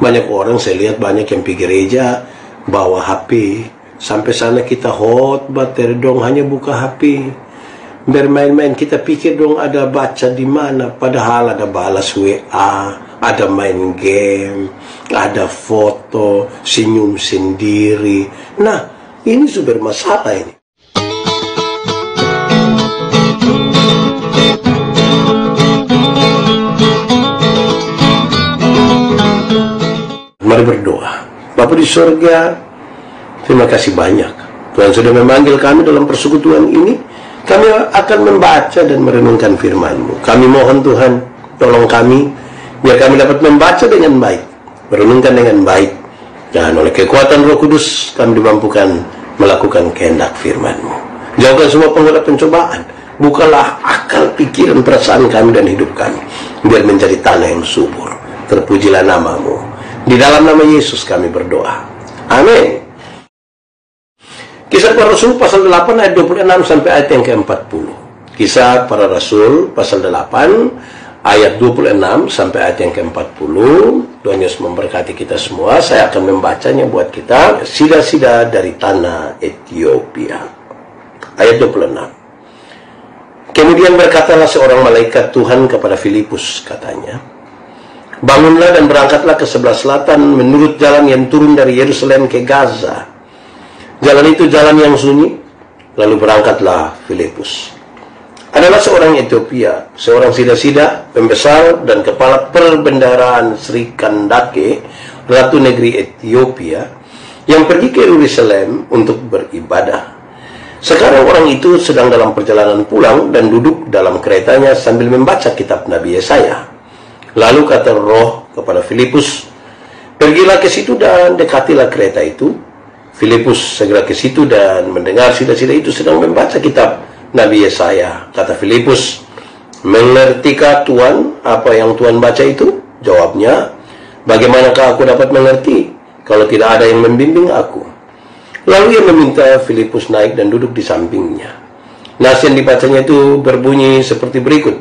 Banyak orang saya lihat, banyak yang pergi gereja bawa HP. Sampai sana kita khotbah dong hanya buka HP. Bermain-main, kita pikir dong ada baca di mana, padahal ada balas WA, ada main game, ada foto, senyum sendiri. Nah, ini sumber masalah ini. Mari berdoa. Bapa di surga, terima kasih banyak. Tuhan sudah memanggil kami dalam persekutuan ini. Kami akan membaca dan merenungkan firman-Mu. Kami mohon Tuhan, tolong kami, biar kami dapat membaca dengan baik, merenungkan dengan baik, dan oleh kekuatan Roh Kudus, kami dimampukan melakukan kehendak firman-Mu. Jauhkan semua penggoda pencobaan. Bukalah akal, pikiran, perasaan kami dan hidup kami, biar menjadi tanah yang subur. Terpujilah nama-Mu. Di dalam nama Yesus kami berdoa. Amin. Kisah Para Rasul pasal 8 ayat 26 sampai ayat yang ke-40. Kisah Para Rasul pasal 8 ayat 26 sampai ayat yang ke-40. Tuhan Yesus memberkati kita semua. Saya akan membacanya buat kita. Sida-sida dari tanah Ethiopia. Ayat 26. Kemudian berkatalah seorang malaikat Tuhan kepada Filipus, katanya, bangunlah dan berangkatlah ke sebelah selatan menurut jalan yang turun dari Yerusalem ke Gaza. Jalan itu jalan yang sunyi. Lalu berangkatlah Filipus. Adalah seorang Ethiopia, seorang sida-sida, pembesar dan kepala perbendaharaan Sri Kandake, ratu negeri Ethiopia, yang pergi ke Yerusalem untuk beribadah. Sekarang orang itu sedang dalam perjalanan pulang dan duduk dalam keretanya sambil membaca kitab Nabi Yesaya. Lalu kata Roh kepada Filipus, pergilah ke situ dan dekatilah kereta itu. Filipus segera ke situ dan mendengar sida-sida itu sedang membaca kitab Nabi Yesaya. Kata Filipus, mengertikah Tuhan apa yang Tuhan baca itu? Jawabnya, bagaimanakah aku dapat mengerti kalau tidak ada yang membimbing aku? Lalu ia meminta Filipus naik dan duduk di sampingnya. Nas yang dibacanya itu berbunyi seperti berikut.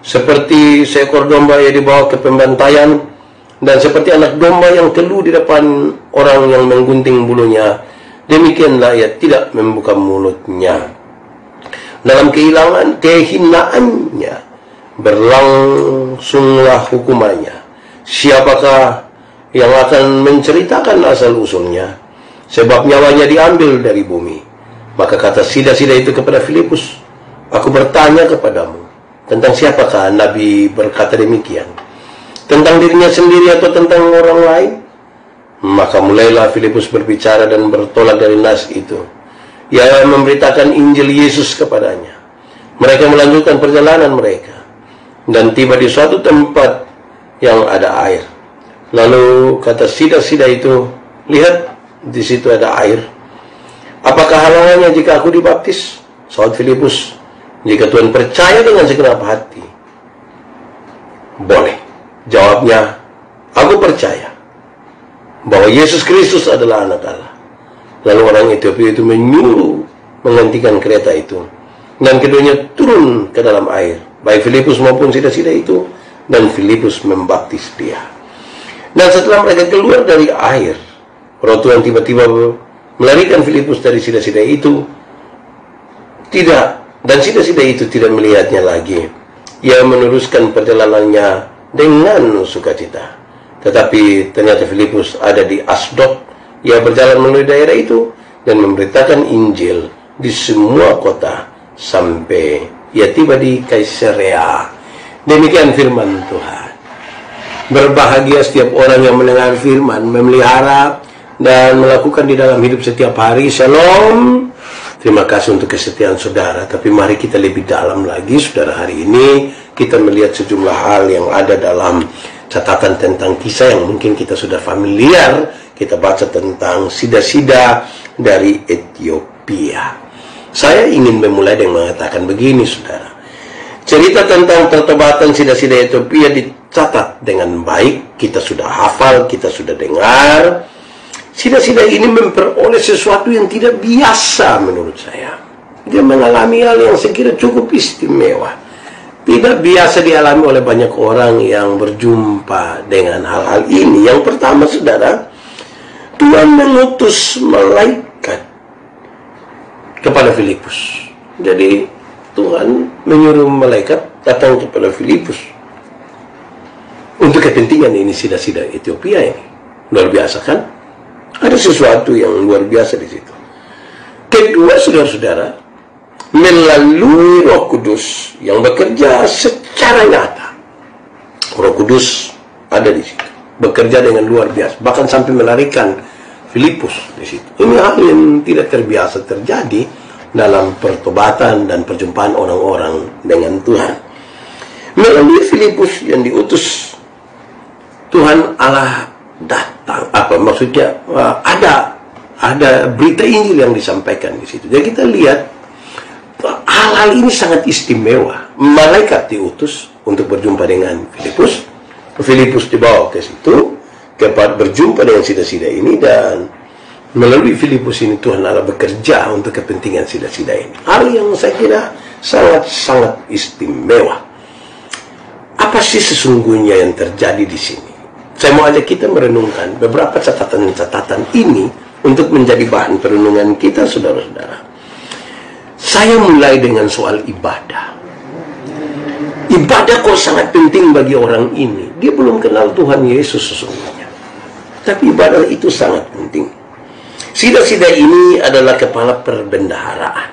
Seperti seekor domba yang dibawa ke pembantaian, dan seperti anak domba yang teluh di depan orang yang menggunting bulunya, demikianlah ia tidak membuka mulutnya. Dalam kehinaannya berlangsunglah hukumannya. Siapakah yang akan menceritakan asal-usulnya? Sebab nyawanya diambil dari bumi. Maka kata sida-sida itu kepada Filipus, aku bertanya kepadamu, tentang siapakah Nabi berkata demikian? Tentang dirinya sendiri atau tentang orang lain? Maka mulailah Filipus berbicara dan bertolak dari nas itu. Ia memberitakan Injil Yesus kepadanya. Mereka melanjutkan perjalanan mereka dan tiba di suatu tempat yang ada air. Lalu kata sida-sida itu, lihat, di situ ada air. Apakah halangannya jika aku dibaptis? Saud Filipus, jika Tuhan percaya dengan segenap hati, boleh. Jawabnya, aku percaya bahwa Yesus Kristus adalah anak Allah. Lalu orang Ethiopia itu menyuruh menghentikan kereta itu, dan keduanya turun ke dalam air, baik Filipus maupun sida-sida itu, dan Filipus membaptis dia. Dan setelah mereka keluar dari air, Roh Tuhan tiba-tiba melarikan Filipus dari sida-sida itu. Dan sida-sida itu tidak melihatnya lagi. Ia meneruskan perjalanannya dengan sukacita. Tetapi ternyata Filipus ada di Asdod. Ia berjalan melalui daerah itu dan memberitakan Injil di semua kota sampai ia tiba di Kaisarea. Demikian firman Tuhan. Berbahagia setiap orang yang mendengar firman, memelihara dan melakukan di dalam hidup setiap hari. Shalom. Terima kasih untuk kesetiaan saudara. Tapi mari kita lebih dalam lagi, saudara. Hari ini kita melihat sejumlah hal yang ada dalam catatan tentang kisah yang mungkin kita sudah familiar. Kita baca tentang sida-sida dari Ethiopia. Saya ingin memulai dengan mengatakan begini, saudara. Cerita tentang pertobatan sida-sida Ethiopia dicatat dengan baik. Kita sudah hafal, kita sudah dengar. Sida-sida ini memperoleh sesuatu yang tidak biasa menurut saya. Dia mengalami hal yang saya kira cukup istimewa. tidak biasa dialami oleh banyak orang yang berjumpa dengan hal-hal ini. Yang pertama, saudara, Tuhan mengutus malaikat kepada Filipus. Jadi Tuhan menyuruh malaikat datang kepada Filipus untuk kepentingan ini sida-sida Ethiopia ini. Luar biasa kan? Ada sesuatu yang luar biasa di situ. Kedua, saudara-saudara, melalui Roh Kudus yang bekerja secara nyata. Roh Kudus ada di situ, bekerja dengan luar biasa, bahkan sampai melarikan Filipus di situ. Ini hal yang tidak terbiasa terjadi dalam pertobatan dan perjumpaan orang-orang dengan Tuhan. Melalui Filipus yang diutus Tuhan Allah datang, apa maksudnya, ada berita Injil yang disampaikan di situ. Jadi kita lihat hal-hal ini sangat istimewa. Malaikat diutus untuk berjumpa dengan Filipus. Filipus dibawa ke situ, berjumpa dengan sida-sida ini, dan melalui Filipus ini Tuhan Allah bekerja untuk kepentingan sida-sida ini. Hal yang saya kira sangat-sangat istimewa. Apa sih sesungguhnya yang terjadi di sini? Saya mau ajak kita merenungkan beberapa catatan-catatan ini untuk menjadi bahan perenungan kita, saudara-saudara. Saya mulai dengan soal ibadah. Ibadah kok sangat penting bagi orang ini. Dia belum kenal Tuhan Yesus sesungguhnya, tapi ibadah itu sangat penting. Sida-sida ini adalah kepala perbendaharaan.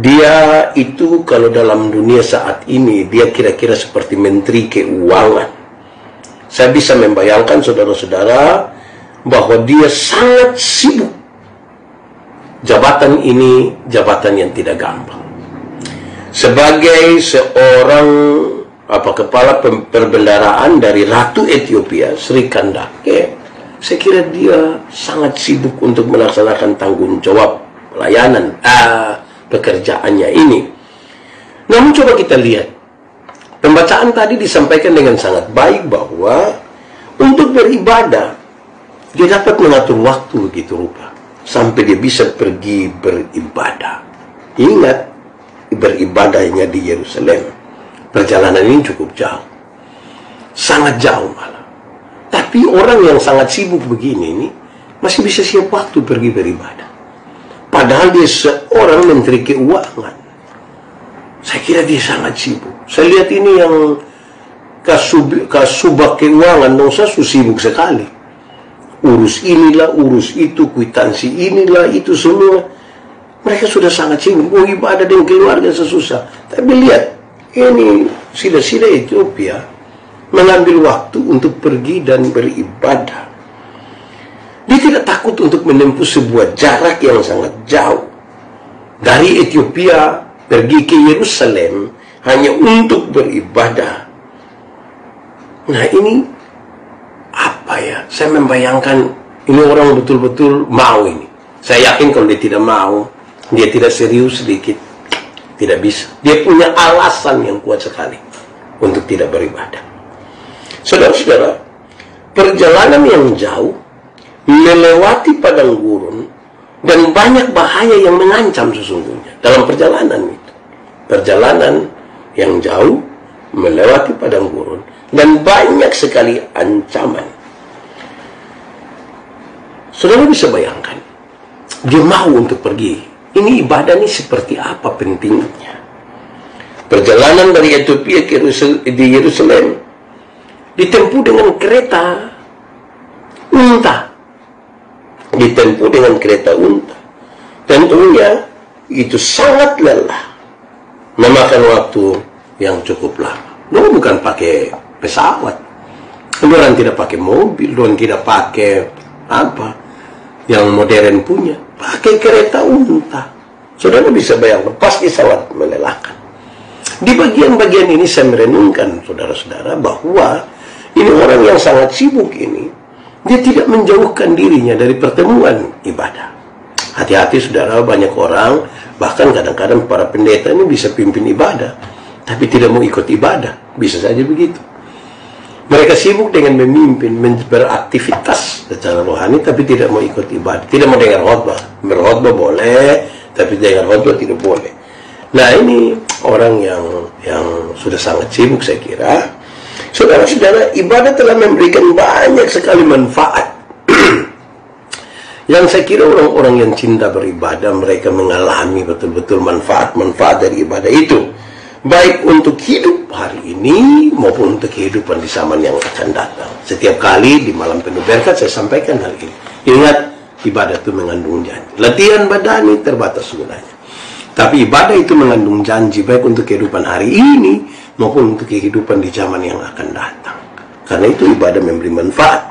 Dia itu kalau dalam dunia saat ini, dia kira-kira seperti menteri keuangan. Saya bisa membayangkan, saudara-saudara, bahwa dia sangat sibuk. Jabatan ini jabatan yang tidak gampang. Sebagai seorang kepala perbendaharaan dari Ratu Ethiopia, Sri Kandake, saya kira dia sangat sibuk untuk melaksanakan tanggung jawab pelayanan pekerjaannya ini. Namun coba kita lihat, pembacaan tadi disampaikan dengan sangat baik bahwa untuk beribadah dia dapat mengatur waktu begitu rupa sampai dia bisa pergi beribadah. Ingat, beribadahnya di Yerusalem, perjalanan ini cukup jauh, sangat jauh malah. Tapi orang yang sangat sibuk begini ini masih bisa siap waktu pergi beribadah, padahal dia seorang menteri keuangan. Saya kira dia sangat sibuk. Saya lihat ini yang kasubag keuangan, dosa sibuk sekali. Urus inilah, urus itu, kwitansi inilah, itu semua. Mereka sudah sangat sibuk. Mau ibadah dengan keluarga sesusah. Tapi lihat, ini sida-sida Ethiopia mengambil waktu untuk pergi dan beribadah. Dia tidak takut untuk menempuh sebuah jarak yang sangat jauh. Dari Ethiopia pergi ke Yerusalem hanya untuk beribadah. Nah ini apa ya? Saya membayangkan ini orang betul-betul mau ini. Saya yakin kalau dia tidak mau, dia tidak serius sedikit, tidak bisa. Dia punya alasan yang kuat sekali untuk tidak beribadah. Saudara-saudara, perjalanan yang jauh, melewati padang gurun, dan banyak bahaya yang mengancam sesungguhnya dalam perjalanan itu. Perjalanan yang jauh, melewati padang gurun, dan banyak sekali ancaman. Saudara bisa bayangkan, dia mau untuk pergi. Ini ibadah ini seperti apa pentingnya. Perjalanan dari Ethiopia ke Yerusalem ditempuh dengan kereta unta. Ditempuh dengan kereta unta. Tentunya itu sangat lelah, memakan waktu yang cukup lama. Dulu bukan pakai pesawat, orang tidak pakai mobil, orang tidak pakai yang modern punya, pakai kereta unta. Saudara bisa bayangkan, pasti sangat melelahkan. Di bagian-bagian ini saya merenungkan, saudara-saudara, bahwa ini orang yang sangat sibuk ini, dia tidak menjauhkan dirinya dari pertemuan ibadah. Hati-hati saudara, banyak orang, bahkan kadang-kadang para pendeta ini bisa pimpin ibadah, tapi tidak mau ikut ibadah. Bisa saja begitu. Mereka sibuk dengan memimpin, beraktivitas secara rohani, tapi tidak mau ikut ibadah. Tidak mau dengar khotbah. Berkhotbah boleh, tapi dengar khotbah tidak boleh. Nah, ini orang yang sudah sangat sibuk, saya kira. Saudara-saudara, ibadah telah memberikan banyak sekali manfaat. Yang saya kira orang-orang yang cinta beribadah, mereka mengalami betul-betul manfaat-manfaat dari ibadah itu, baik untuk hidup hari ini maupun untuk kehidupan di zaman yang akan datang. Setiap kali di malam penuh berkat saya sampaikan hal ini. Ingat, ibadah itu mengandung janji. Latihan badani terbatas gunanya, tapi ibadah itu mengandung janji baik untuk kehidupan hari ini maupun untuk kehidupan di zaman yang akan datang. Karena itu ibadah memberi manfaat.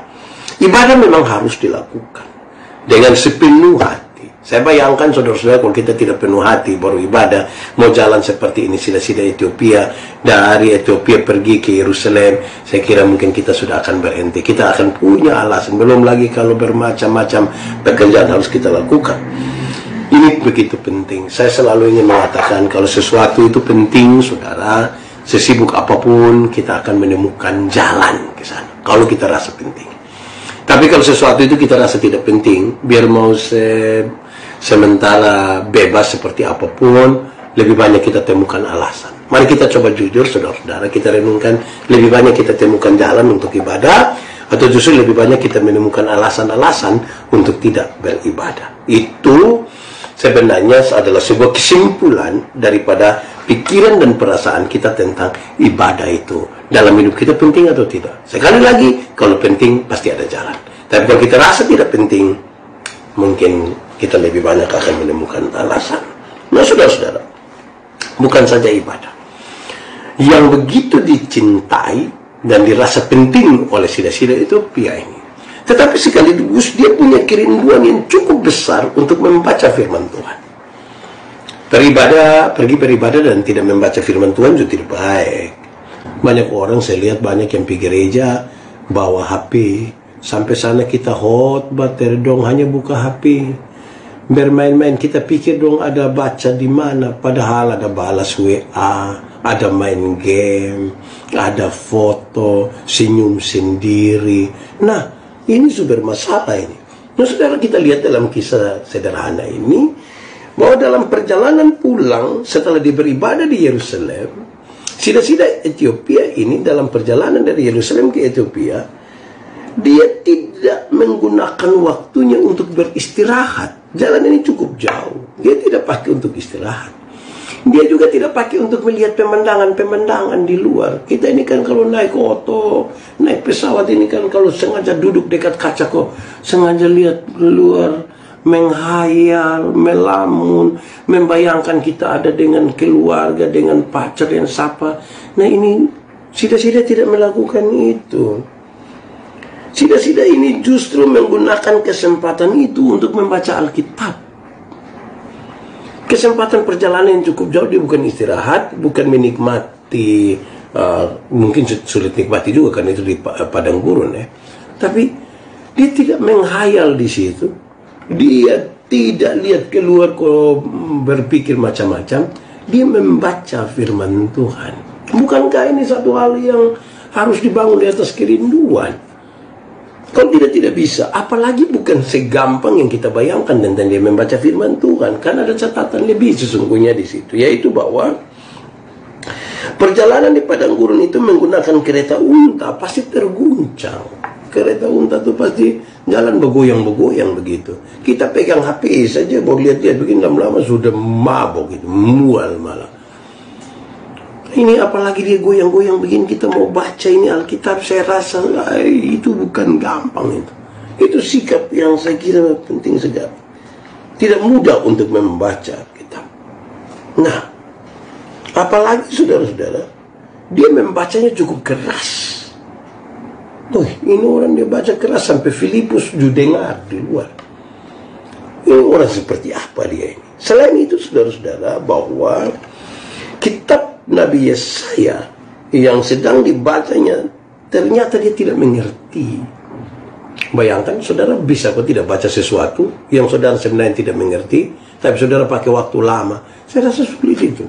Ibadah memang harus dilakukan dengan sepenuh hati. Saya bayangkan saudara-saudara, kalau kita tidak penuh hati baru ibadah, mau jalan seperti ini sida-sida Ethiopia, dari Ethiopia pergi ke Yerusalem, saya kira mungkin kita sudah akan berhenti. Kita akan punya alasan, belum lagi kalau bermacam-macam pekerjaan harus kita lakukan. Ini begitu penting. Saya selalu ingin mengatakan, kalau sesuatu itu penting, saudara, sesibuk apapun kita akan menemukan jalan ke sana kalau kita rasa penting. Tapi kalau sesuatu itu kita rasa tidak penting, biar mau sementara bebas seperti apapun, lebih banyak kita temukan alasan. Mari kita coba jujur, saudara-saudara, kita renungkan, lebih banyak kita temukan jalan untuk ibadah, atau justru lebih banyak kita menemukan alasan-alasan untuk tidak beribadah. Itu sebenarnya adalah sebuah kesimpulan daripada pikiran dan perasaan kita tentang ibadah itu. Dalam hidup kita penting atau tidak? Sekali lagi, kalau penting pasti ada jalan. Tapi kalau kita rasa tidak penting, mungkin kita lebih banyak akan menemukan alasan. Nah, saudara-saudara, bukan saja ibadah yang begitu dicintai dan dirasa penting oleh sida-sida Ethiopia ini, tetapi sekaligus dia punya kerinduan yang cukup besar untuk membaca firman Tuhan. Pergi beribadah dan tidak membaca firman Tuhan itu tidak baik. Banyak orang, saya lihat banyak yang pergi gereja bawa HP, sampai sana kita khotbah terdong hanya buka HP, bermain-main. Kita pikir dong ada baca di mana, padahal ada balas WA, ada main game, ada foto, senyum sendiri. Nah, ini sumber masalah ini. Nah, saudara, kita lihat dalam kisah sederhana ini, bahwa dalam perjalanan pulang setelah dia beribadah di Yerusalem, sida-sida Ethiopia ini dalam perjalanan dari Yerusalem ke Ethiopia, dia tidak menggunakan waktunya untuk beristirahat. Jalan ini cukup jauh, dia tidak pakai untuk istirahat. Dia juga tidak pakai untuk melihat pemandangan-pemandangan di luar. Kita ini kan kalau naik oto, naik pesawat ini kan kalau sengaja duduk dekat kaca kok, sengaja lihat luar, menghayal, melamun, membayangkan kita ada dengan keluarga, dengan pacar yang sapa. Nah, ini sida-sida tidak melakukan itu. Sida-sida ini justru menggunakan kesempatan itu untuk membaca Alkitab. Kesempatan perjalanan yang cukup jauh, dia bukan istirahat, bukan menikmati, mungkin sulit nikmati juga karena itu di padang gurun ya. Tapi dia tidak menghayal di situ. Dia tidak lihat keluar kok berpikir macam-macam. Dia membaca firman Tuhan. Bukankah ini satu hal yang harus dibangun di atas kerinduan? Kalau tidak bisa, apalagi bukan segampang yang kita bayangkan tentang dia membaca firman Tuhan. Karena ada catatan lebih sesungguhnya di situ, yaitu bahwa perjalanan di padang gurun itu menggunakan kereta unta pasti terguncang. Kereta unta itu pasti jalan bergoyang-bergoyang begitu. Kita pegang HP saja, baru lihat-lihat begini, lama-lama sudah mabok gitu, mual malah. Ini apalagi dia goyang-goyang begini, kita mau baca ini Alkitab, saya rasa itu bukan gampang itu. Itu sikap yang saya kira penting sekali. Tidak mudah untuk membaca Alkitab. Nah, apalagi saudara-saudara, dia membacanya cukup keras. Ini orang dia baca keras sampai Filipus juga dengar di luar. Ini orang seperti apa dia ini? Selain itu saudara-saudara, bahwa kitab Nabi Yesaya yang sedang dibacanya ternyata dia tidak mengerti. Bayangkan saudara, bisa kok tidak baca sesuatu yang saudara sebenarnya tidak mengerti, tapi saudara pakai waktu lama. Saya rasa sulit itu.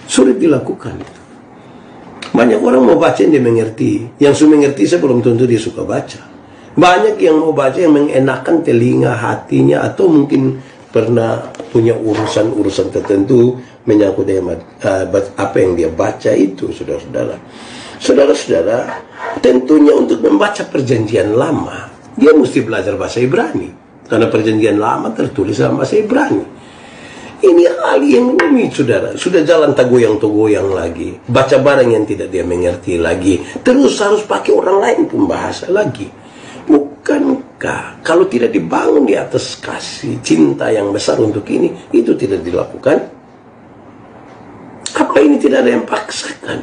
Sulit dilakukan itu. Banyak orang mau baca yang dia mengerti. Yang sudah mengerti saya belum tentu dia suka baca. Banyak yang mau baca yang mengenakan telinga hatinya, atau mungkin pernah punya urusan-urusan tertentu menyangkut dengan apa yang dia baca itu, saudara-saudara. Saudara-saudara, tentunya untuk membaca perjanjian lama, dia mesti belajar bahasa Ibrani. Karena perjanjian lama tertulis dalam bahasa Ibrani. Ini hal yang rumit, saudara. Sudah jalan tak goyang-goyang lagi. Baca barang yang tidak dia mengerti lagi. Terus harus pakai orang lain pembahasa lagi. Bukankah kalau tidak dibangun di atas kasih cinta yang besar untuk ini, itu tidak dilakukan? Apa ini tidak ada yang paksakan?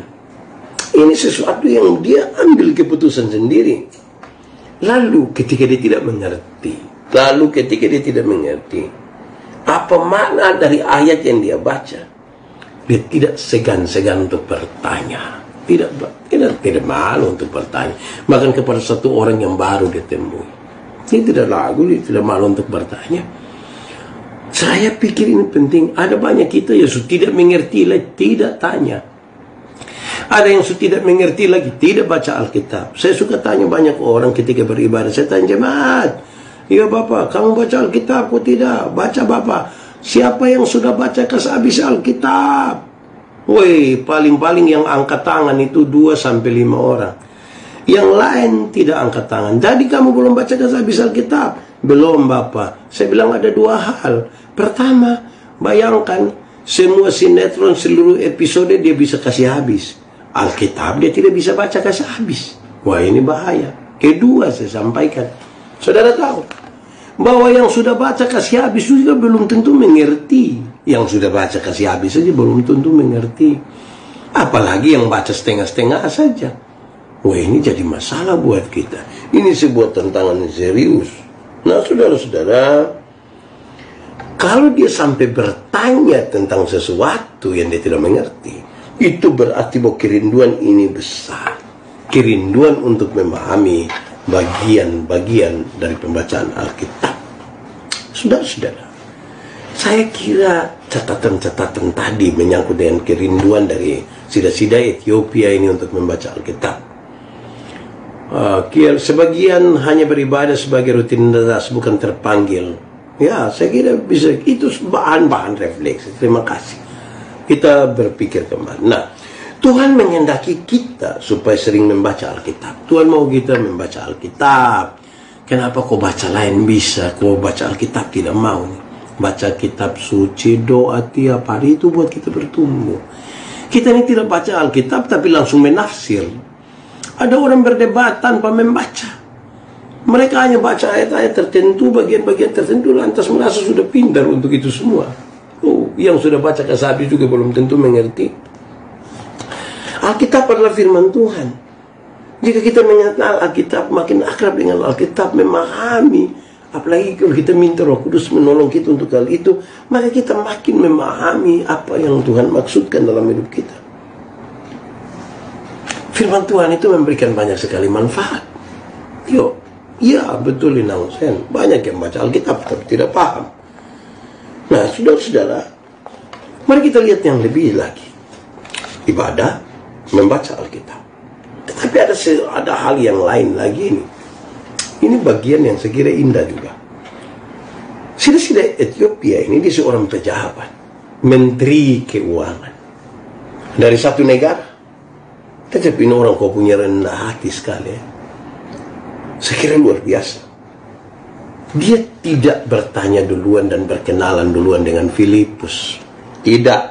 Ini sesuatu yang dia ambil keputusan sendiri. Lalu ketika dia tidak mengerti, apa makna dari ayat yang dia baca, dia tidak segan-segan untuk bertanya, tidak malu untuk bertanya. Bahkan kepada satu orang yang baru ditemui, dia tidak ragu, dia tidak malu untuk bertanya. Saya pikir ini penting. Ada banyak kita yang sudah tidak mengerti lagi, tidak tanya. Ada yang sudah tidak mengerti lagi, tidak baca Alkitab. Saya suka tanya banyak orang ketika beribadah. Saya tanya, jemaat, ya Bapak, kamu baca Alkitab atau tidak? Baca Bapak. Siapa yang sudah baca habis Alkitab? Woi, paling-paling yang angkat tangan itu 2-5 orang. Yang lain tidak angkat tangan. Jadi kamu belum baca habis Alkitab? Belum Bapak. Saya bilang ada 2 hal. Pertama, bayangkan semua sinetron seluruh episode dia bisa kasih habis. Alkitab dia tidak bisa baca kasih habis. Wah, ini bahaya. Kedua, saya sampaikan, saudara tahu bahwa yang sudah baca kasih habis juga belum tentu mengerti. Yang sudah baca kasih habis saja belum tentu mengerti. Apalagi yang baca setengah-setengah saja. Wah, ini jadi masalah buat kita. Ini sebuah tantangan serius. Nah, saudara-saudara, kalau dia sampai bertanya tentang sesuatu yang dia tidak mengerti, itu berarti bahwa kerinduan ini besar. Kerinduan untuk memahami bagian-bagian dari pembacaan Alkitab. Saudara-saudara, saya kira catatan-catatan tadi menyangkut dengan kerinduan dari sida-sida Ethiopia ini untuk membaca Alkitab. Sebagian hanya beribadah sebagai rutinitas, bukan terpanggil. Ya, saya kira bisa, itu bahan-bahan refleksi. Terima kasih. Kita berpikir kembali. Nah, Tuhan menghendaki kita supaya sering membaca Alkitab. Tuhan mau kita membaca Alkitab. Kenapa kau baca lain bisa, kau baca Alkitab tidak mau? Baca kitab suci, doa tiap hari itu buat kita bertumbuh. Kita ini tidak baca Alkitab tapi langsung menafsir. Ada orang berdebat tanpa membaca. Mereka hanya baca ayat-ayat tertentu, bagian-bagian tertentu, lantas merasa sudah pintar untuk itu semua. Yang sudah baca kasabi juga belum tentu mengerti. Alkitab adalah firman Tuhan. Jika kita mengenal Alkitab, makin akrab dengan Alkitab, memahami, apalagi kalau kita minta Roh Kudus menolong kita untuk hal itu, maka kita makin memahami apa yang Tuhan maksudkan dalam hidup kita. Firman Tuhan itu memberikan banyak sekali manfaat. Ya betul Inausen. Banyak yang baca Alkitab tapi tidak paham. Nah, saudara-saudara, mari kita lihat yang lebih lagi. Ibadah, membaca Alkitab. Tetapi ada hal yang lain lagi ini. Ini bagian yang saya kira indah juga. Sida-sida Ethiopia ini dia seorang pejabat, menteri keuangan dari satu negara. Tetapi ini orang kau punya rendah hati sekali. Saya kira luar biasa. Dia tidak bertanya duluan dan berkenalan duluan dengan Filipus. Tidak.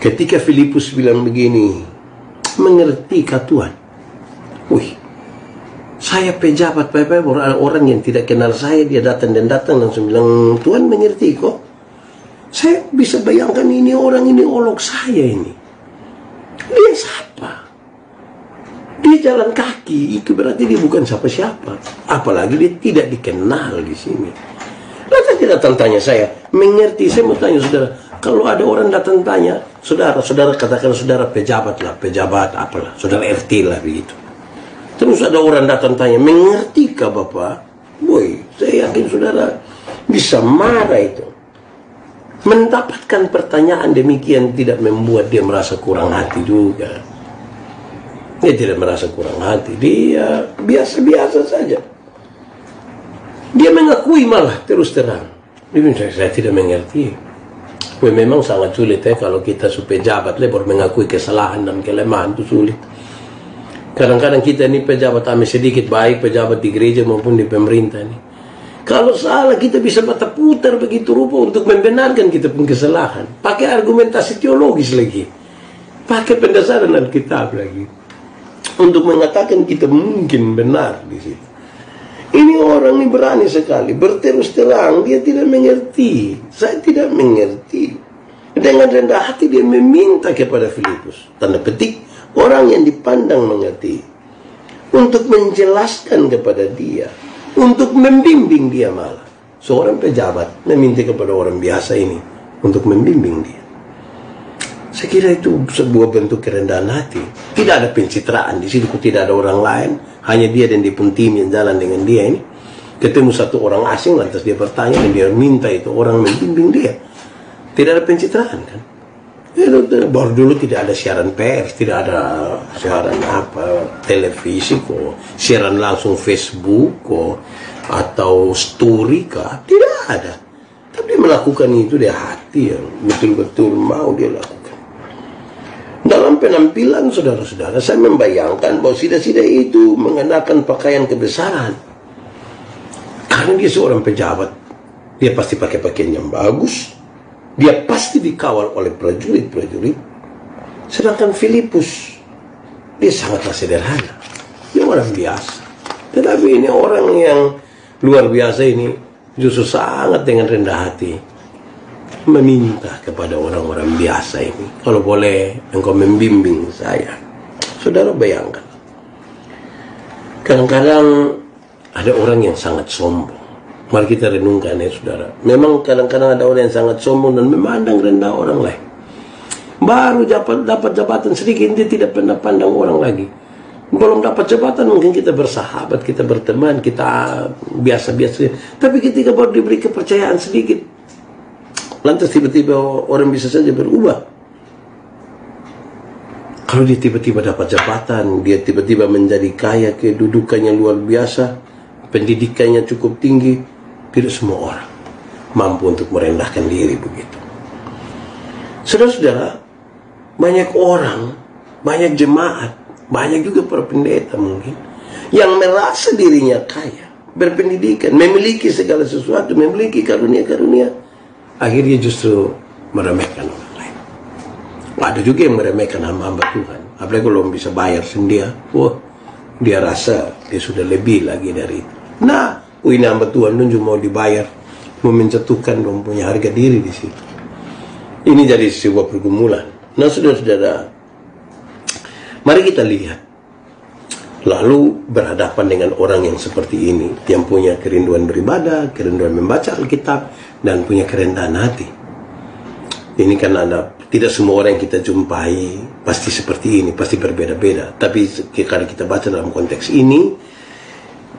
Ketika Filipus bilang begini, mengertikah Tuhan? Saya pejabat, orang yang tidak kenal saya, dia datang langsung bilang, Tuhan mengerti kok. Saya bisa bayangkan ini orang ini olok saya ini. Dia siapa? Dia jalan kaki, itu berarti dia bukan siapa-siapa. Apalagi dia tidak dikenal di sini. Lalu dia datang tanya saya, mengerti? Saya mau tanya saudara, kalau ada orang datang tanya, saudara katakan saudara pejabat lah, pejabat apalah, saudara RT lah begitu. Terus ada orang datang tanya, mengertikah Bapak? Saya yakin saudara bisa marah itu. Mendapatkan pertanyaan demikian tidak membuat dia merasa kurang hati juga. Dia tidak merasa kurang hati, dia biasa-biasa saja. Dia mengakui malah terus terang. Saya tidak mengerti. Memang sangat sulit kalau kita supaya pejabat baru mengakui kesalahan dan kelemahan, itu sulit. Kadang-kadang kita ini pejabat kami sedikit baik, pejabat di gereja maupun di pemerintah ini. Kalau salah kita bisa mata putar begitu rupa untuk membenarkan kita pun kesalahan. Pakai argumentasi teologis lagi. Pakai pendasaran Alkitab lagi. Untuk mengatakan kita mungkin benar di situ. Ini orang ini berani sekali, berterus terang, dia tidak mengerti. Saya tidak mengerti. Dengan rendah hati dia meminta kepada Filipus, tanda petik, orang yang dipandang mengerti, untuk menjelaskan kepada dia, untuk membimbing dia malah. Seorang pejabat meminta kepada orang biasa ini untuk membimbing dia. Saya kira itu sebuah bentuk kerendahan hati. Tidak ada pencitraan di situ, tidak ada orang lain, hanya dia dan dia pun tim yang jalan dengan dia ini. Ketemu satu orang asing, lantas dia bertanya dan dia minta itu orang membimbing dia. Tidak ada pencitraan kan? Baru dulu tidak ada siaran pers, tidak ada siaran televisi kok, siaran langsung Facebook kok, atau story kah? Tidak ada. Tapi dia melakukan itu dari hati yang betul-betul mau dia lakukan. Dalam penampilan saudara-saudara, saya membayangkan bahwa sida-sida itu mengenakan pakaian kebesaran. Karena dia seorang pejabat, dia pasti pakai pakaian yang bagus, dia pasti dikawal oleh prajurit-prajurit. Sedangkan Filipus, dia sangatlah sederhana, dia orang biasa. Tetapi ini orang yang luar biasa ini justru sangat dengan rendah hati meminta kepada orang-orang biasa ini, kalau boleh engkau membimbing saya. Saudara bayangkan, kadang-kadang ada orang yang sangat sombong. Mari kita renungkan ya saudara. Memang kadang-kadang ada orang yang sangat sombong dan memandang rendah orang lain. Baru dapat jabatan sedikit, dia tidak pernah pandang orang lagi. Belum dapat jabatan mungkin kita bersahabat, kita berteman, kita biasa-biasa. Tapi ketika baru diberi kepercayaan sedikit, lantas tiba-tiba orang bisa saja berubah. Kalau dia tiba-tiba dapat jabatan, dia tiba-tiba menjadi kaya, kedudukannya luar biasa, pendidikannya cukup tinggi, tidak semua orang mampu untuk merendahkan diri begitu. Saudara-saudara, banyak orang, banyak jemaat, banyak juga para pendeta mungkin, yang merasa dirinya kaya, berpendidikan, memiliki segala sesuatu, memiliki karunia-karunia, akhirnya justru meremehkan orang lain. Ada juga yang meremehkan hamba-hamba Tuhan. Apalagi kalau bisa bayar sendiri, dia rasa dia sudah lebih lagi dari itu. Nah, ini hamba Tuhan nun mau dibayar, mau menjatuhkan dong punya harga diri di situ. Ini jadi sebuah pergumulan. Nah, saudara-saudara, mari kita lihat. Lalu berhadapan dengan orang yang seperti ini, yang punya kerinduan beribadah, kerinduan membaca Alkitab, dan punya kerendahan hati. Ini kan ada, tidak semua orang yang kita jumpai pasti seperti ini, pasti berbeda-beda. Tapi kalau kita baca dalam konteks ini,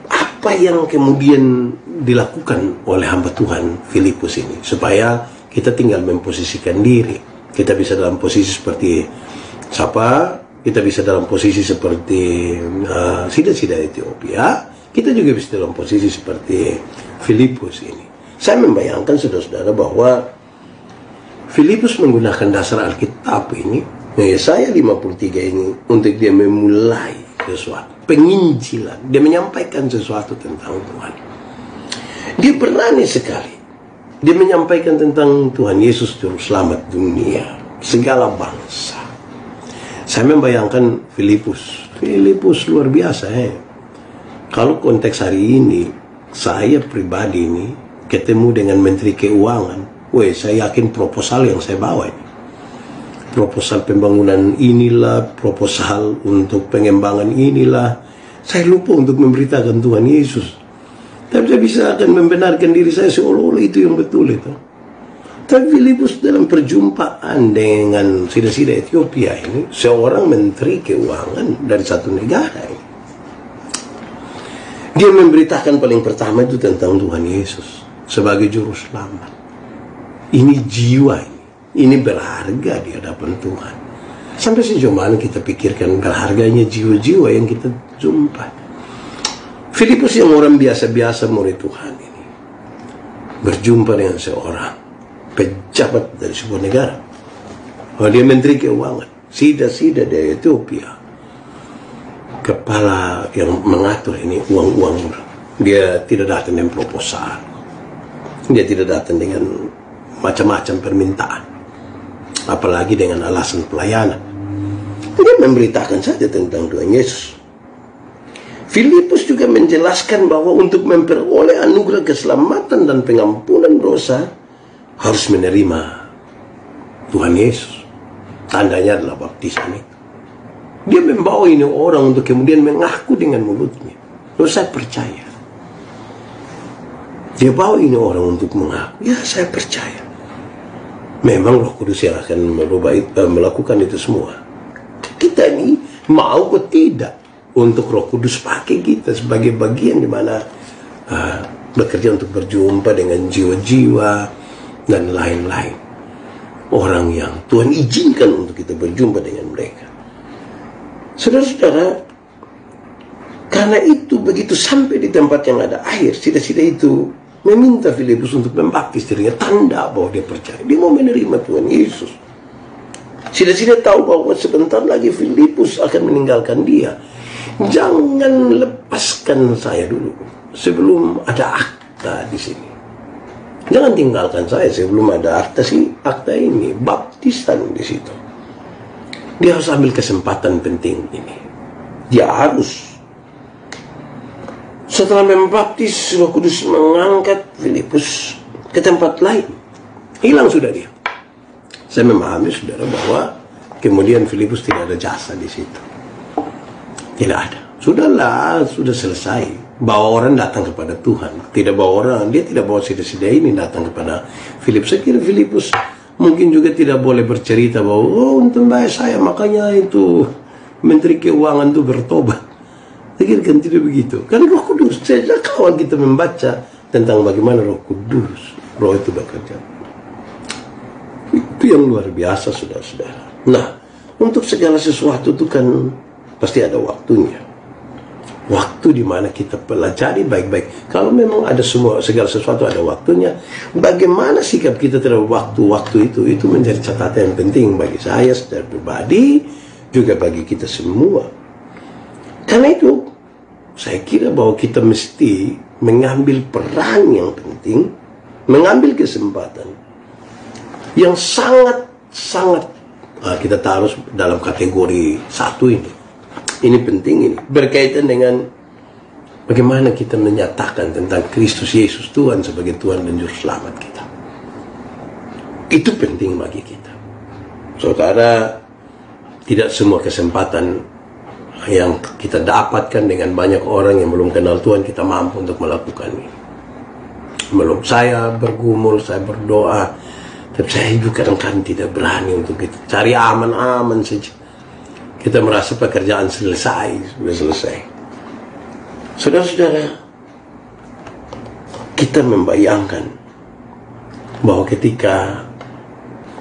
apa yang kemudian dilakukan oleh hamba Tuhan Filipus ini, supaya kita tinggal memposisikan diri. Kita bisa dalam posisi seperti siapa? Kita bisa dalam posisi seperti sida-sida Ethiopia. Kita juga bisa dalam posisi seperti Filipus ini. Saya membayangkan saudara-saudara bahwa Filipus menggunakan dasar Alkitab ini, Yesaya 53 ini, untuk dia memulai sesuatu, penginjilan. Dia menyampaikan sesuatu tentang Tuhan. Dia berani sekali. Dia menyampaikan tentang Tuhan Yesus Juru Selamat dunia, segala bangsa. Saya membayangkan Filipus luar biasa. Kalau konteks hari ini, saya pribadi ini ketemu dengan Menteri Keuangan, saya yakin proposal yang saya bawa ini, proposal pembangunan inilah, proposal untuk pengembangan inilah, saya lupa untuk memberitakan Tuhan Yesus. Tapi saya bisa akan membenarkan diri saya seolah-olah itu yang betul itu. Tapi Filipus dalam perjumpaan dengan sida-sida Ethiopia ini, seorang menteri keuangan dari satu negara ini, dia memberitakan paling pertama itu tentang Tuhan Yesus sebagai juru selamat. Ini jiwa ini berharga di hadapan Tuhan. Sampai sejauh mana kita pikirkan berharganya jiwa-jiwa yang kita jumpa. Filipus yang orang biasa-biasa murid Tuhan ini berjumpa dengan seorang pejabat dari sebuah negara. Oh, dia menteri keuangan, sida-sida dari Ethiopia, kepala yang mengatur ini uang-uang. Dia tidak datang dengan proposal, dia tidak datang dengan macam-macam permintaan, apalagi dengan alasan pelayanan. Dia memberitakan saja tentang Tuhan Yesus. Filipus juga menjelaskan bahwa untuk memperoleh anugerah keselamatan dan pengampunan dosa harus menerima Tuhan Yesus. Tandanya adalah baptisan itu. Dia membawa ini orang untuk kemudian mengaku dengan mulutnya, "Oh, saya percaya." Dia bawa ini orang untuk mengaku, "Ya, saya percaya." Memang Roh Kudus yang akan melakukan itu semua. Kita ini mau atau tidak untuk Roh Kudus pakai kita sebagai bagian di mana bekerja untuk berjumpa dengan jiwa-jiwa dan lain-lain. Orang yang Tuhan izinkan untuk kita berjumpa dengan mereka. Saudara-saudara, karena itu begitu sampai di tempat yang ada air, sida-sida itu meminta Filipus untuk membaptis dirinya, tanda bahwa dia percaya. Dia mau menerima Tuhan Yesus. Sida-sida tahu bahwa sebentar lagi Filipus akan meninggalkan dia. Jangan lepaskan saya dulu sebelum ada akta di sini. Jangan tinggalkan saya sebelum ada akta ini, baptisan di situ. Dia harus ambil kesempatan penting ini. Dia harus. Setelah membaptis, Roh Kudus mengangkat Filipus ke tempat lain. Hilang sudah dia. Saya memahami, saudara, bahwa kemudian Filipus tidak ada jasa di situ. Tidak ada. Sudahlah, sudah selesai. Bawa orang datang kepada Tuhan. Tidak bawa orang, dia tidak bawa sida-sida ini datang kepada Filipus. Saya kira Filipus mungkin juga tidak boleh bercerita bahwa, "Oh, untung baik saya, makanya itu Menteri Keuangan itu bertobat." Saya kira kan tidak begitu. Karena Roh Kudus, sejak awal kita membaca tentang bagaimana Roh Kudus, Roh itu bekerja. Itu yang luar biasa, saudara-saudara. Nah, untuk segala sesuatu itu kan pasti ada waktunya. Waktu di mana kita pelajari baik-baik. Kalau memang ada segala sesuatu ada waktunya, bagaimana sikap kita terhadap waktu-waktu itu menjadi catatan yang penting bagi saya secara pribadi, juga bagi kita semua. Karena itu, saya kira bahwa kita mesti mengambil peran yang penting, mengambil kesempatan yang sangat-sangat kita taruh dalam kategori satu ini. Ini penting, ini berkaitan dengan bagaimana kita menyatakan tentang Kristus Yesus Tuhan sebagai Tuhan dan Juru Selamat kita. Itu penting bagi kita. Saudara, tidak semua kesempatan yang kita dapatkan dengan banyak orang yang belum kenal Tuhan kita mampu untuk melakukan ini. Belum, saya bergumul, saya berdoa, tapi saya juga kadang-kadang tidak berani untuk kita cari aman-aman saja. Kita merasa pekerjaan selesai, sudah selesai. Saudara-saudara, kita membayangkan bahwa ketika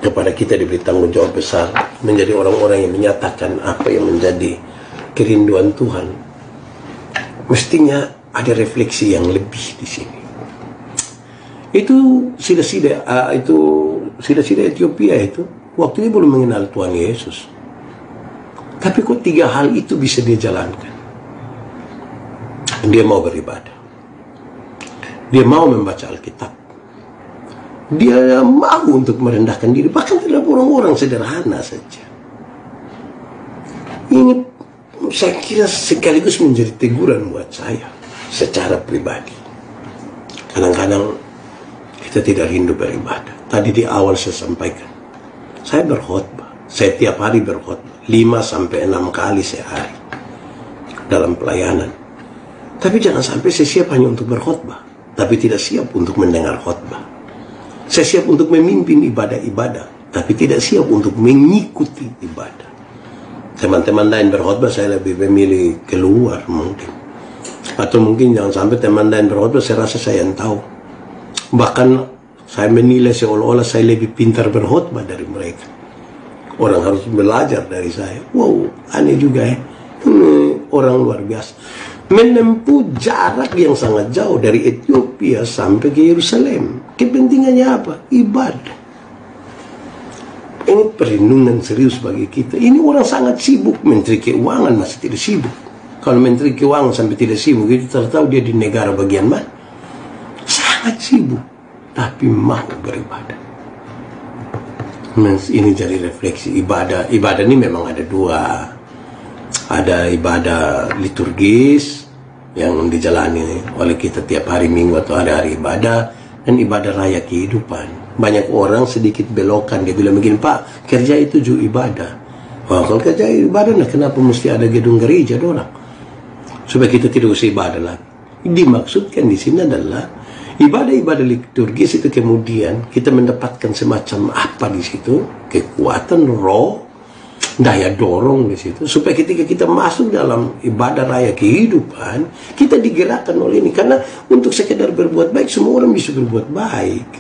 kepada kita diberi tanggung jawab besar menjadi orang-orang yang menyatakan apa yang menjadi kerinduan Tuhan, mestinya ada refleksi yang lebih di sini. Itu sida-sida Ethiopia itu waktu dia belum mengenal Tuhan Yesus. Tapi kok 3 hal itu bisa dia jalankan. Dia mau beribadah, dia mau membaca Alkitab, dia mau untuk merendahkan diri, bahkan terhadap orang-orang sederhana saja. Ini saya kira sekaligus menjadi teguran buat saya secara pribadi. Kadang-kadang kita tidak rindu beribadah. Tadi di awal saya sampaikan, saya berkhotbah, saya tiap hari berkhotbah 5-6 kali sehari dalam pelayanan. Tapi jangan sampai saya siap hanya untuk berkhotbah, tapi tidak siap untuk mendengar khotbah. Saya siap untuk memimpin ibadah-ibadah, tapi tidak siap untuk mengikuti ibadah. Teman-teman lain berkhotbah, saya lebih memilih keluar mungkin. Atau mungkin jangan sampai teman lain berkhotbah, saya rasa saya yang tahu. Bahkan saya menilai seolah-olah saya lebih pintar berkhotbah dari mereka. Orang harus belajar dari saya. Wow, aneh juga ya. Ini orang luar biasa. menempuh jarak yang sangat jauh dari Ethiopia sampai ke Yerusalem. Kepentingannya apa? Ibadah. Ini perlindungan serius bagi kita. Ini orang sangat sibuk. Menteri Keuangan masih tidak sibuk. Kalau Menteri Keuangan sampai tidak sibuk, kita tahu dia di negara bagian mana. Sangat sibuk, tapi mau beribadah. Ini jadi refleksi ibadah. Ibadah ini memang ada dua. Ada ibadah liturgis yang dijalani oleh kita tiap hari Minggu atau hari-hari ibadah, dan ibadah raya kehidupan. Banyak orang sedikit belokan, dia bilang begini, Pak, kerja itu juga ibadah. Wah, kalau kerja ibadah, nah kenapa mesti ada gedung gereja doang? Supaya kita tidak usah ibadah lagi. Dimaksudkan di sini adalah ibadah-ibadah liturgis itu kemudian kita mendapatkan semacam apa di situ, kekuatan roh, daya dorong di situ, supaya ketika kita masuk dalam ibadah raya kehidupan, kita digerakkan oleh ini. Karena untuk sekedar berbuat baik, semua orang bisa berbuat baik.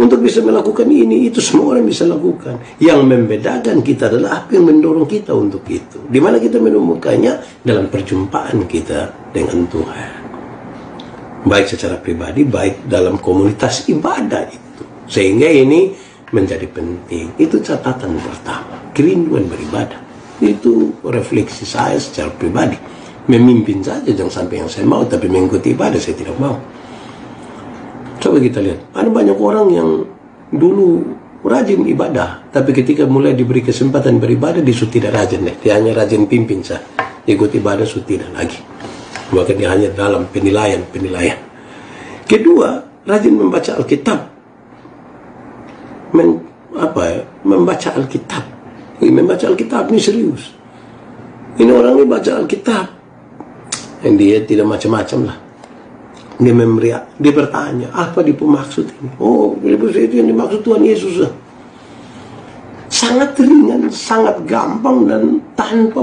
Untuk bisa melakukan ini, itu semua orang bisa lakukan. Yang membedakan kita adalah apa yang mendorong kita untuk itu. Di mana kita menemukannya dalam perjumpaan kita dengan Tuhan. Baik secara pribadi, baik dalam komunitas ibadah itu. Sehingga ini menjadi penting. Itu catatan pertama, kerinduan beribadah. Itu refleksi saya secara pribadi. Memimpin saja, jangan sampai yang saya mau, tapi mengikuti ibadah saya tidak mau. Coba kita lihat, ada banyak orang yang dulu rajin ibadah, tapi ketika mulai diberi kesempatan beribadah, dia sudah tidak rajin. Dia hanya rajin pimpin saja, ikut ibadah sudah tidak lagi. Bahkan dia hanya dalam penilaian. Kedua, rajin membaca Alkitab. Membaca Alkitab. Membaca Alkitab ini serius. Ini orang ini baca Alkitab, dan dia tidak macam-macam lah. Dia bertanya, apa dimaksud ini? Oh, itu yang dimaksud Tuhan Yesus. Sangat ringan, sangat gampang, dan tanpa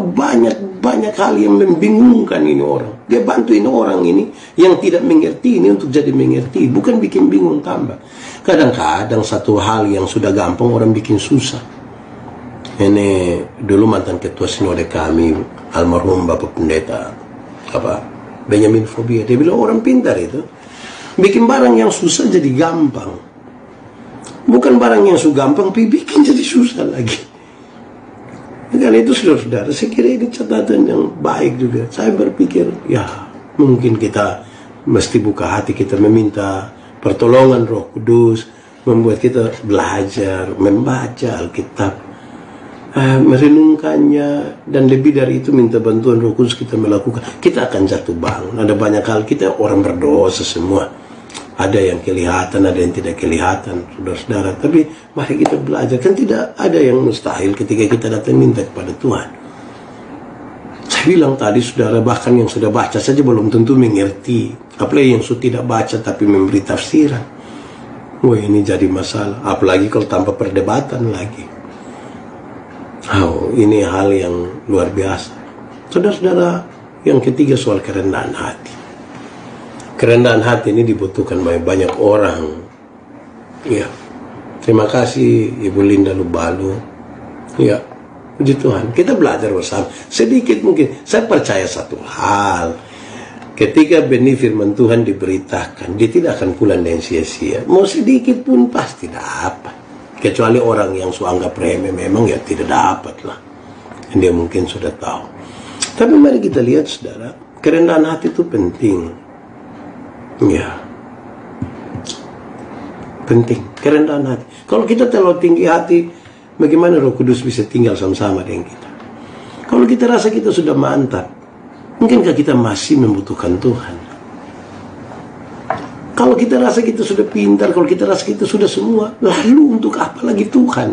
banyak hal yang membingungkan ini orang. Dia bantu ini orang ini yang tidak mengerti ini untuk jadi mengerti, bukan bikin bingung tambah. Kadang-kadang satu hal yang sudah gampang orang bikin susah. Ini dulu mantan ketua sinode kami, almarhum Bapak Pendeta Benjamin Fobia, dia bilang orang pintar itu bikin barang yang susah jadi gampang, bukan barang yang gampang tapi bikin jadi susah lagi. Dan itu saudara-saudara, saya kira ini catatan yang baik juga. Saya berpikir, ya mungkin kita mesti buka hati kita meminta pertolongan Roh Kudus, membuat kita belajar membaca Alkitab, merenungkannya, dan lebih dari itu minta bantuan Roh Kudus kita melakukan. Kita akan jatuh bangun. Ada banyak hal, kita orang berdosa semua. Ada yang kelihatan, ada yang tidak kelihatan, saudara-saudara. Tapi mari kita belajar. Kan tidak ada yang mustahil ketika kita datang minta kepada Tuhan. Saya bilang tadi, saudara, bahkan yang sudah baca saja belum tentu mengerti. Apalagi yang sudah tidak baca tapi memberi tafsiran. Wah, ini jadi masalah. Apalagi kalau tanpa perdebatan lagi. Oh, ini hal yang luar biasa. Saudara-saudara, yang ketiga soal kerendahan hati. Kerendahan hati ini dibutuhkan banyak orang. Ya, terima kasih Ibu Linda Lubalu. Ya, puji Tuhan. Kita belajar bersama. Sedikit mungkin. Saya percaya satu hal. Ketika benih firman Tuhan diberitakan, dia tidak akan pulang dengan sia-sia. Mau sedikit pun pasti dapat. Kecuali orang yang anggap remeh, memang ya tidak dapat lah. Dia mungkin sudah tahu. Tapi mari kita lihat, saudara, kerendahan hati itu penting. Ya, penting, kerendahan hati. Kalau kita terlalu tinggi hati, bagaimana Roh Kudus bisa tinggal sama-sama dengan kita? Kalau kita rasa kita sudah mantap, mungkinkah kita masih membutuhkan Tuhan? Kalau kita rasa kita sudah pintar, kalau kita rasa kita sudah semua, lalu untuk apa lagi Tuhan?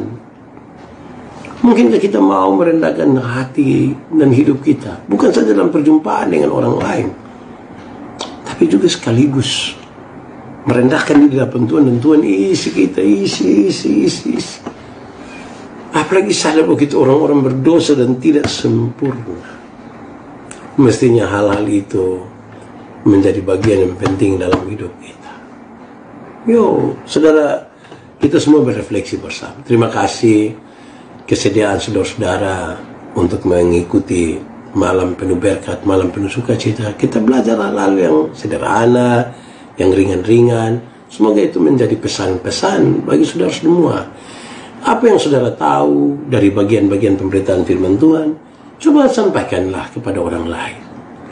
Mungkinkah kita mau merendahkan hati dan hidup kita? Bukan saja dalam perjumpaan dengan orang lain, tapi juga sekaligus merendahkan di hadapan Tuhan, dan Tuhan isi kita, isi. Apalagi sadar bahwa kita orang-orang berdosa dan tidak sempurna. Mestinya hal-hal itu menjadi bagian yang penting dalam hidup kita. Saudara, kita semua berefleksi bersama. Terima kasih kesediaan saudara-saudara untuk mengikuti malam penuh berkat, malam penuh sukacita. Kita belajar hal-hal yang sederhana, yang ringan-ringan. Semoga itu menjadi pesan-pesan bagi saudara semua. Apa yang saudara tahu dari bagian-bagian pemberitaan firman Tuhan, coba sampaikanlah kepada orang lain.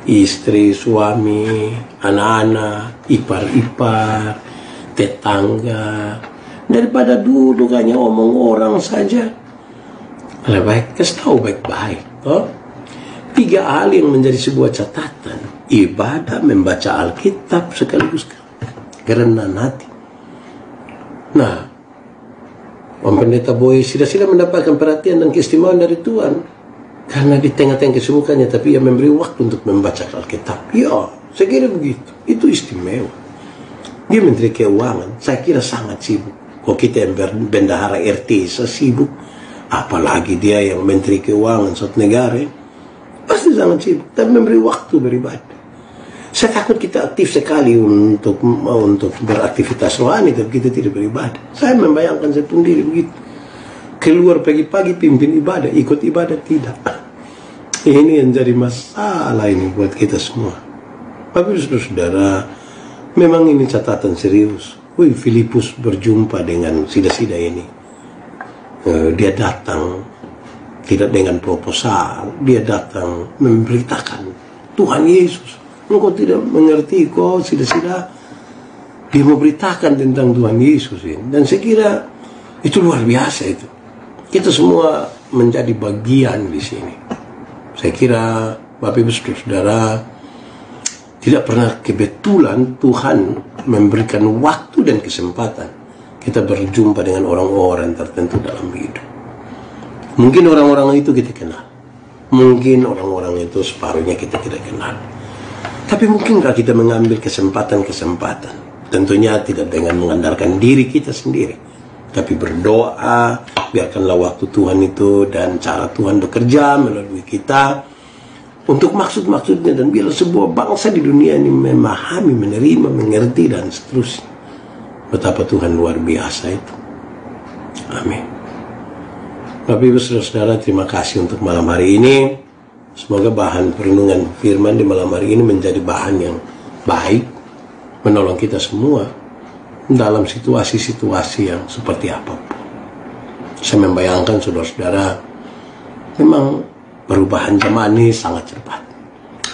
Istri, suami, anak-anak, ipar-ipar, tetangga. Daripada duduk hanya omong orang saja, lebih baik kasih tahu baik-baik. 3 hal yang menjadi sebuah catatan: ibadah, membaca Alkitab, sekaligus kerendahan hati. Nah, Om Pendeta Boy sudah mendapatkan perhatian dan keistimewaan dari Tuhan karena di tengah-tengah kesibukannya, tapi ia memberi waktu untuk membaca Alkitab. Ya, saya kira begitu. Itu istimewa. Dia Menteri Keuangan, saya kira sangat sibuk. Kalau kita yang bendahara RT sibuk, apalagi dia yang Menteri Keuangan suatu negara, pasti sangat sibuk. Tapi memberi waktu beribadah. Saya takut kita aktif sekali untuk beraktivitas rohani, tapi kita tidak beribadah. Saya membayangkan saya sendiri begitu. Keluar pagi-pagi pimpin ibadah, ikut ibadah tidak. Ini yang jadi masalah ini buat kita semua. Tapi saudara-saudara, memang ini catatan serius. Filipus berjumpa dengan sida-sida ini. Dia datang tidak dengan proposal, dia datang memberitakan Tuhan Yesus. Engkau tidak mengerti kok, sida-sida. Dia memberitakan tentang Tuhan Yesus ini. Dan saya kira itu luar biasa itu. Kita semua menjadi bagian di sini. Saya kira Bapak Ibu Saudara, tidak pernah kebetulan Tuhan memberikan waktu dan kesempatan kita berjumpa dengan orang-orang tertentu dalam hidup. Mungkin orang-orang itu kita kenal, mungkin orang-orang itu separuhnya kita tidak kenal. Tapi mungkinkah kita mengambil kesempatan-kesempatan? Tentunya tidak dengan mengandalkan diri kita sendiri, tapi berdoa, biarkanlah waktu Tuhan itu dan cara Tuhan bekerja melalui kita untuk maksud-maksudnya, dan biarlah sebuah bangsa di dunia ini memahami, menerima, mengerti, dan seterusnya. Betapa Tuhan luar biasa itu. Amin. Bapak Ibu Saudara-saudara, terima kasih untuk malam hari ini. Semoga bahan perenungan firman di malam hari ini menjadi bahan yang baik, menolong kita semua dalam situasi-situasi yang seperti apapun. Saya membayangkan saudara-saudara, memang perubahan zaman ini sangat cepat.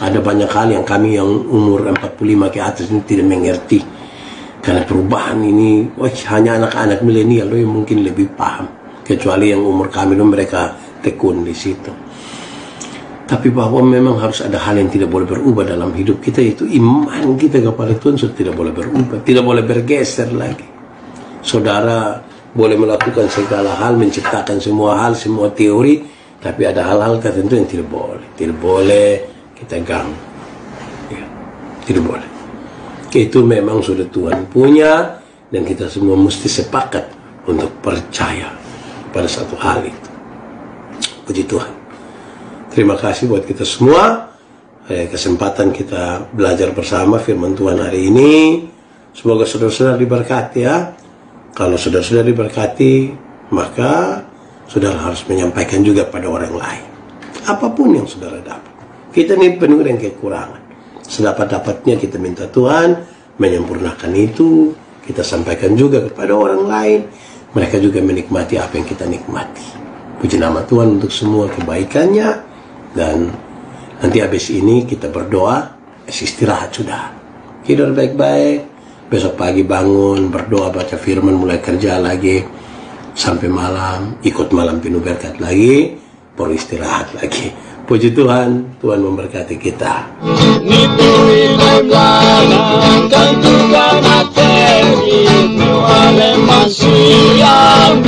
Ada banyak hal yang kami yang umur 45 ke atas ini tidak mengerti. Karena perubahan ini, hanya anak-anak milenial yang mungkin lebih paham. Kecuali yang umur kami itu mereka tekun di situ. Tapi bahwa memang harus ada hal yang tidak boleh berubah dalam hidup kita, itu iman kita kepada Tuhan sudah tidak boleh berubah, tidak boleh bergeser lagi. Saudara boleh melakukan segala hal, menciptakan semua hal, semua teori, tapi ada hal-hal tertentu yang tidak boleh kita ganggu. Ya, tidak boleh. Itu memang sudah Tuhan punya, dan kita semua mesti sepakat untuk percaya pada satu hal itu. Puji Tuhan. Terima kasih buat kita semua. Kesempatan kita belajar bersama firman Tuhan hari ini. Semoga saudara-saudara diberkati ya. Kalau saudara-saudara diberkati, maka saudara harus menyampaikan juga pada orang lain. Apapun yang saudara dapat. Kita ini penuh dengan kekurangan. Sedapat-dapatnya kita minta Tuhan menyempurnakan itu. Kita sampaikan juga kepada orang lain. Mereka juga menikmati apa yang kita nikmati. Puji nama Tuhan untuk semua kebaikannya. Dan nanti habis ini kita berdoa, istirahat sudah. Tidur baik-baik. Besok pagi bangun, berdoa, baca firman, mulai kerja lagi. Sampai malam, ikut malam penuh berkat lagi. Baru istirahat lagi. Puji Tuhan, Tuhan memberkati kita. Nitui kan juga materi, masih yang